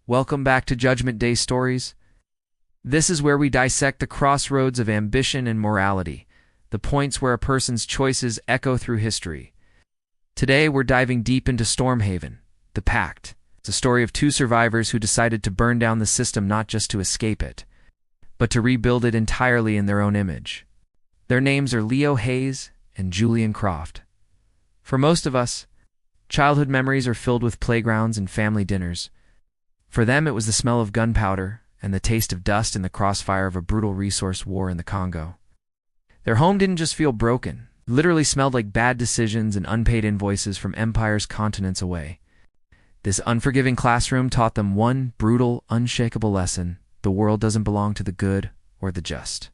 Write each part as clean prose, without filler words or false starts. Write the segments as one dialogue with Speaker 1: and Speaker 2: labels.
Speaker 1: Welcome back to Judgment Day Stories. This is where we dissect the crossroads of ambition and morality, the points where a person's choices echo through history. Today we're diving deep into StormHaven, the Pact. It's a story of two survivors who decided to burn down the system not just to escape it, but to rebuild it entirely in their own image. Their names are Leo Hayes and Julian Croft. For most of us, childhood memories are filled with playgrounds and family dinners. For them, it was the smell of gunpowder and the taste of dust in the crossfire of a brutal resource war in the Congo. Their home didn't just feel broken. It literally smelled like bad decisions and unpaid invoices from empires continents away. This unforgiving classroom taught them one brutal, unshakable lesson: the world doesn't belong to the good or the just.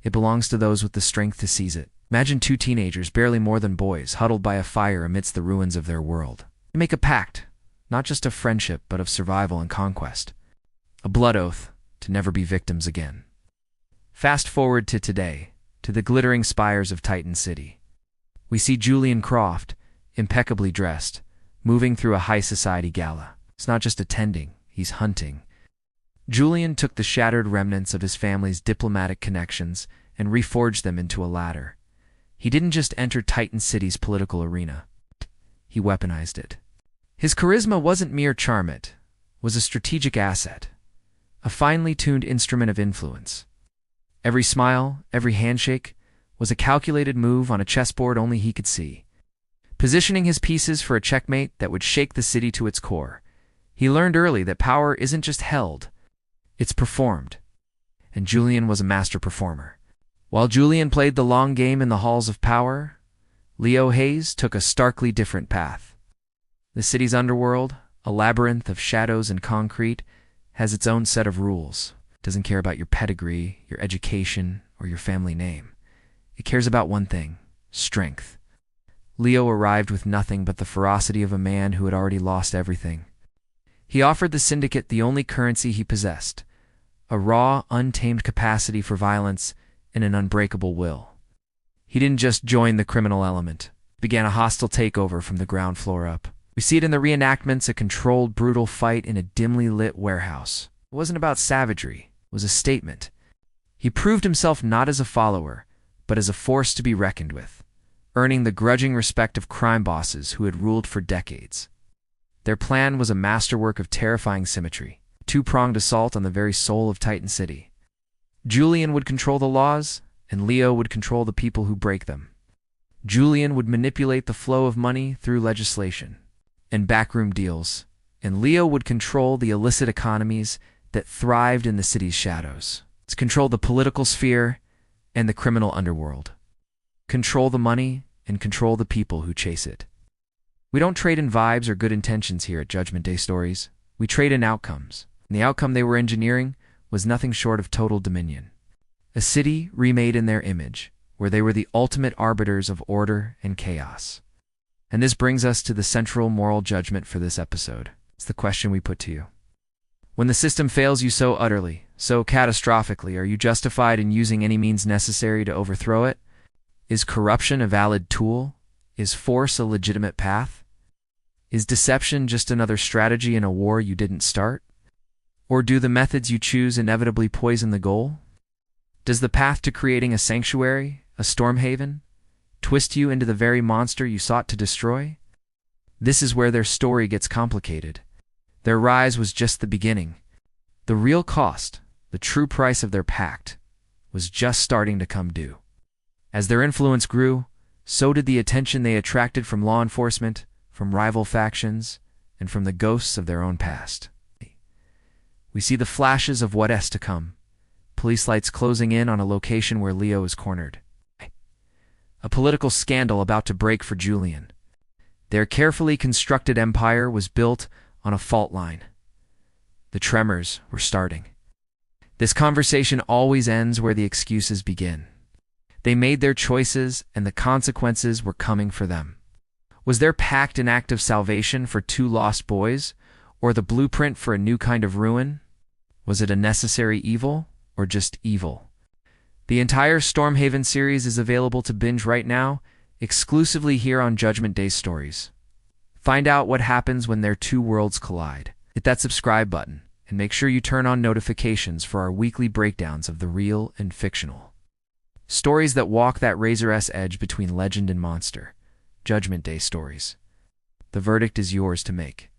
Speaker 1: It belongs to those with the strength to seize it. Imagine two teenagers, barely more than boys, huddled by a fire amidst the ruins of their world. They make a pact, not just of friendship, but of survival and conquest. A blood oath to never be victims again. Fast forward to today, to the glittering spires of Titan City. We see Julian Croft, impeccably dressed, moving through a high society gala. It's not just attending, he's hunting. Julian took the shattered remnants of his family's diplomatic connections and reforged them into a ladder. He didn't just enter Titan City's political arena. He weaponized it. His charisma wasn't mere charm, it was a strategic asset, a finely tuned instrument of influence. Every smile, every handshake, was a calculated move on a chessboard only he could see, positioning his pieces for a checkmate that would shake the city to its core. He learned early that power isn't just held, it's performed. And Julian was a master performer. While Julian played the long game in the halls of power, Leo Hayes took a starkly different path. The city's underworld, a labyrinth of shadows and concrete, has its own set of rules. It doesn't care about your pedigree, your education, or your family name. It cares about one thing: strength. Leo arrived with nothing but the ferocity of a man who had already lost everything. He offered the syndicate the only currency he possessed: a raw, untamed capacity for violence and an unbreakable will. He didn't just join the criminal element. He began a hostile takeover from the ground floor up. We see it in the reenactments, a controlled, brutal fight in a dimly lit warehouse. It wasn't about savagery, it was a statement. He proved himself not as a follower, but as a force to be reckoned with, earning the grudging respect of crime bosses who had ruled for decades. Their plan was a masterwork of terrifying symmetry, a two-pronged assault on the very soul of Titan City. Julian would control the laws, and Leo would control the people who break them. Julian would manipulate the flow of money through legislation and backroom deals, and Leo would control the illicit economies that thrived in the city's shadows. It's control the political sphere and the criminal underworld. Control the money and control the people who chase it. We don't trade in vibes or good intentions here at Judgment Day Stories. We trade in outcomes. And the outcome they were engineering was nothing short of total dominion. A city remade in their image, where they were the ultimate arbiters of order and chaos. And this brings us to the central moral judgment for this episode. It's the question we put to you. When the system fails you so utterly, so catastrophically, are you justified in using any means necessary to overthrow it? Is corruption a valid tool? Is force a legitimate path? Is deception just another strategy in a war you didn't start? Or do the methods you choose inevitably poison the goal? Does the path to creating a sanctuary, a StormHaven, twist you into the very monster you sought to destroy? This is where their story gets complicated. Their rise was just the beginning. The real cost, the true price of their pact, was just starting to come due. As their influence grew, so did the attention they attracted from law enforcement, from rival factions, and from the ghosts of their own past. We see the flashes of what is to come. Police lights closing in on a location where Leo is cornered. A political scandal about to break for Julian. Their carefully constructed empire was built on a fault line. The tremors were starting. This conversation always ends where the excuses begin. They made their choices, and the consequences were coming for them. Was their pact an act of salvation for two lost boys, or the blueprint for a new kind of ruin? Was it a necessary evil, or just evil? The entire StormHaven series is available to binge right now, exclusively here on Judgment Day Stories. Find out what happens when their two worlds collide. Hit that subscribe button. and make sure you turn on notifications for our weekly breakdowns of the real and fictional. Stories that walk that razor's edge between legend and monster. Judgment Day stories. The verdict is yours to make.